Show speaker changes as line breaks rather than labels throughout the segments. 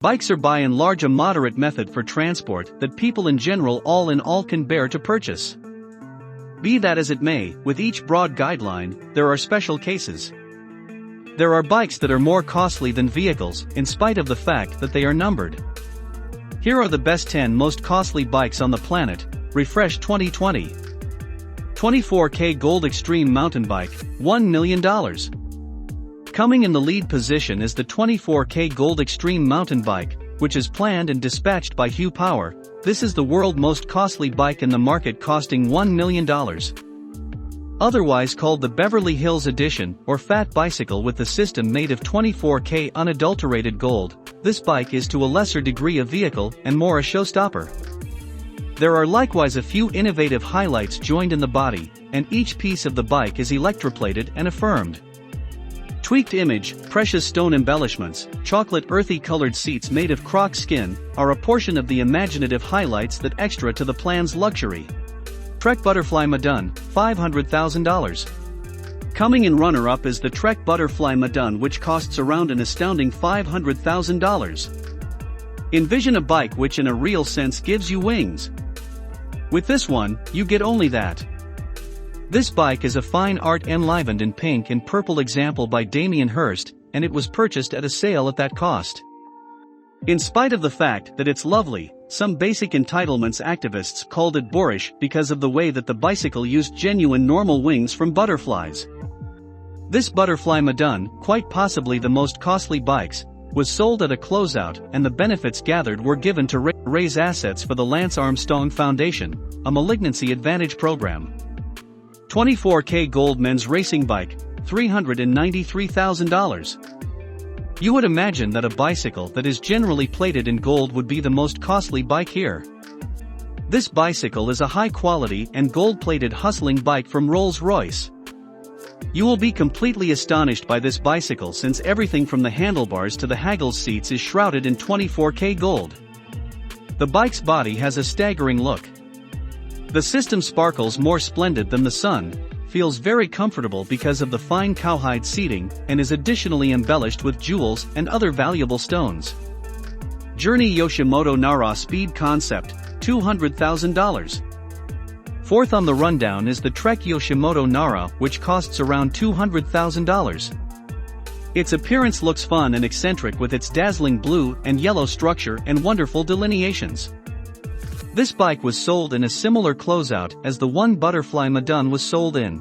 Bikes are by and large a moderate method for transport that people in general all in all can bear to purchase. Be that as it may, with each broad guideline, there are special cases. There are bikes that are more costly than vehicles, in spite of the fact that they are numbered. Here are the best 10 most costly bikes on the planet, Refresh 2020. 24K Gold Extreme Mountain Bike, $1 million. Coming in the lead position is the 24K Gold Extreme Mountain Bike, which is planned and dispatched by Hue Power. This is the world's most costly bike in the market, costing $1 million. Otherwise called the Beverly Hills Edition, or Fat Bicycle, with the system made of 24K unadulterated gold, this bike is to a lesser degree a vehicle and more a showstopper. There are likewise a few innovative highlights joined in the body, and each piece of the bike is electroplated and affirmed. Tweaked image, precious stone embellishments, chocolate earthy colored seats made of croc skin, are a portion of the imaginative highlights that extra to the plan's luxury. Trek Butterfly Madone, $500,000. Coming in runner-up is the Trek Butterfly Madone, which costs around an astounding $500,000. Envision a bike which in a real sense gives you wings. With this one, you get only that. This bike is a fine art enlivened in pink and purple example by Damien Hirst, and it was purchased at a sale at that cost. In spite of the fact that it's lovely, some basic entitlements activists called it boorish because of the way that the bicycle used genuine normal wings from butterflies. This Butterfly Madone, quite possibly the most costly bikes, was sold at a closeout, and the benefits gathered were given to raise assets for the Lance Armstrong Foundation, a malignancy advantage program. 24K Gold Men's Racing Bike, $393,000. You would imagine that a bicycle that is generally plated in gold would be the most costly bike here. This bicycle is a high-quality and gold-plated hustling bike from Rolls-Royce. You will be completely astonished by this bicycle, since everything from the handlebars to the haggle seats is shrouded in 24K gold. The bike's body has a staggering look. The system sparkles more splendid than the sun, feels very comfortable because of the fine cowhide seating, and is additionally embellished with jewels and other valuable stones. Journey Yoshimoto Nara Speed Concept, $200,000. Fourth on the rundown is the Trek Yoshimoto Nara, which costs around $200,000. Its appearance looks fun and eccentric with its dazzling blue and yellow structure and wonderful delineations. This bike was sold in a similar closeout as the one Butterfly Madone was sold in.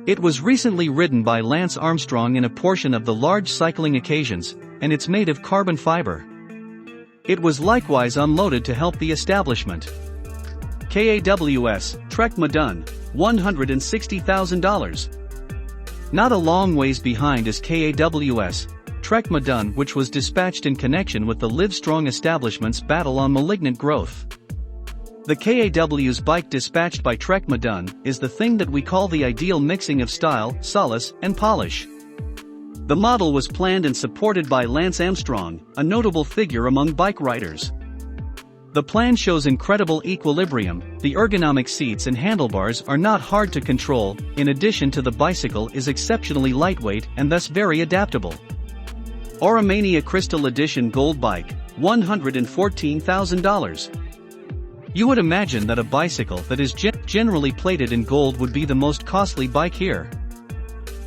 It was recently ridden by Lance Armstrong in a portion of the large cycling occasions, and it's made of carbon fiber. It was likewise unloaded to help the establishment. KAWS, Trek Madone, $160,000. Not a long ways behind is KAWS, Trek Madone, which was dispatched in connection with the Livestrong establishment's battle on malignant growth. The KAW's bike dispatched by Trek Madone is the thing that we call the ideal mixing of style, solace, and polish. The model was planned and supported by Lance Armstrong, a notable figure among bike riders. The plan shows incredible equilibrium, the ergonomic seats and handlebars are not hard to control, in addition to the bicycle is exceptionally lightweight and thus very adaptable. Auramania Crystal Edition Gold Bike, $114,000. You would imagine that a bicycle that is generally plated in gold would be the most costly bike here.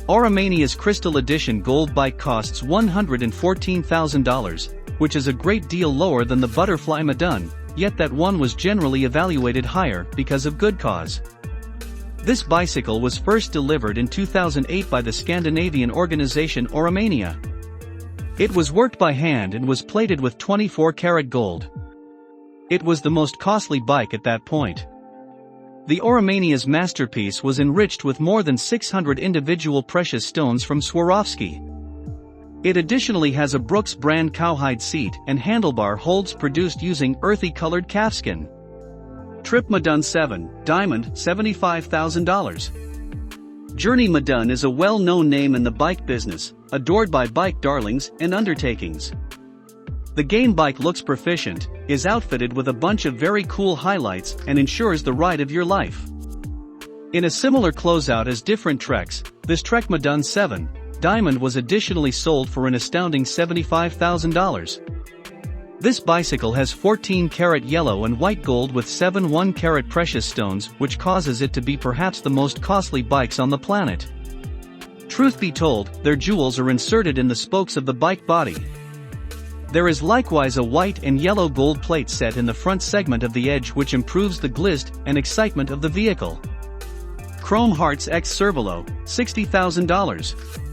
Auramania's Crystal Edition Gold Bike costs $114,000, which is a great deal lower than the Butterfly Madone, yet that one was generally evaluated higher because of good cause. This bicycle was first delivered in 2008 by the Scandinavian organization Auramania. It was worked by hand and was plated with 24-karat gold. It was the most costly bike at that point. The Auramania's masterpiece was enriched with more than 600 individual precious stones from Swarovski. It additionally has a Brooks brand cowhide seat and handlebar holds produced using earthy colored calfskin. Trip Madone 7, Diamond, $75,000. Journey Madone is a well-known name in the bike business, adored by bike darlings and undertakings. The game bike looks proficient, is outfitted with a bunch of very cool highlights, and ensures the ride of your life. In a similar closeout as different Treks, this Trek Madone 7, Diamond was additionally sold for an astounding $75,000. This bicycle has 14-karat yellow and white gold with 7 1-carat precious stones, which causes it to be perhaps the most costly bikes on the planet. Truth be told, their jewels are inserted in the spokes of the bike body. There is likewise a white and yellow gold plate set in the front segment of the edge, which improves the glist and excitement of the vehicle. Chrome Hearts X Cervelo, $60,000.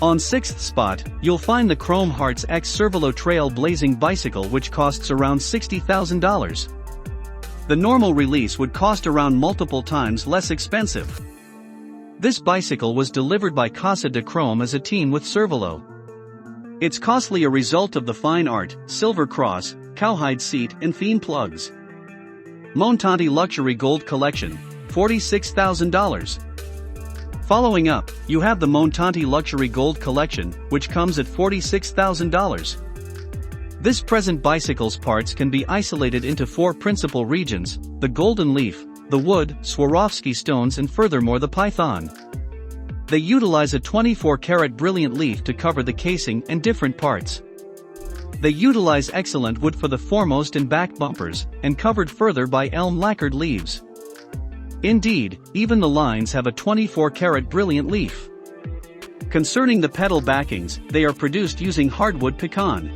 On 6th spot, you'll find the Chrome Hearts X Cervelo Trail Blazing Bicycle, which costs around $60,000. The normal release would cost around multiple times less expensive. This bicycle was delivered by Casa de Chrome as a team with Cervelo. It's costly a result of the fine art, silver cross, cowhide seat and fiend plugs. Montanti Luxury Gold Collection, $46,000. Following up, you have the Montanti Luxury Gold Collection, which comes at $46,000. This present bicycle's parts can be isolated into 4 principal regions: the golden leaf, the wood, Swarovski stones and furthermore the python. They utilize a 24-karat brilliant leaf to cover the casing and different parts. They utilize excellent wood for the foremost and back bumpers, and covered further by elm lacquered leaves. Indeed, even the lines have a 24-karat brilliant leaf. Concerning the pedal backings, they are produced using hardwood pecan.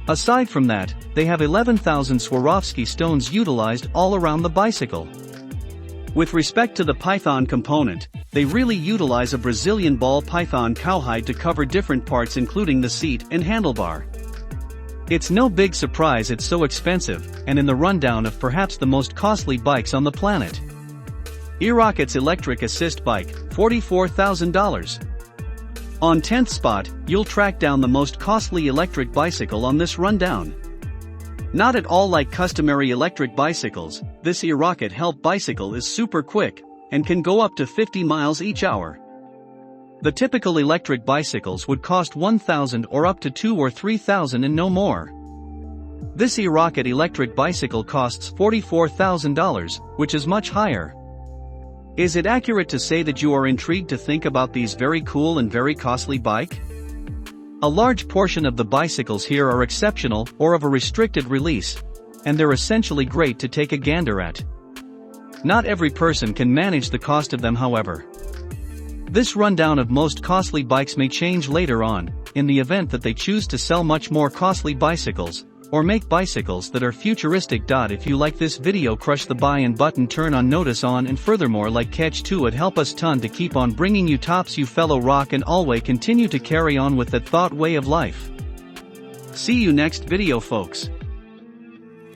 Aside from that, they have 11,000 Swarovski stones utilized all around the bicycle. With respect to the python component, they really utilize a Brazilian ball python cowhide to cover different parts including the seat and handlebar. It's no big surprise it's so expensive, and in the rundown of perhaps the most costly bikes on the planet. eRocket's Electric Assist Bike, $44,000. On 10th spot, you'll track down the most costly electric bicycle on this rundown. Not at all like customary electric bicycles, this eRocket Help bicycle is super quick, and can go up to 50 miles each hour. The typical electric bicycles would cost $1,000 or up to $2,000 or $3,000 and no more. This eRocket electric bicycle costs $44,000, which is much higher. Is it accurate to say that you are intrigued to think about these very cool and very costly bike? A large portion of the bicycles here are exceptional or of a restricted release, and they're essentially great to take a gander at. Not every person can manage the cost of them, however. This rundown of most costly bikes may change later on, in the event that they choose to sell much more costly bicycles, or make bicycles that are futuristic. If you like this video, crush the buy in button, turn on notice on, and furthermore like catch too. It help us ton to keep on bringing you tops, you fellow rock, and always continue to carry on with that thought way of life. See you next video folks.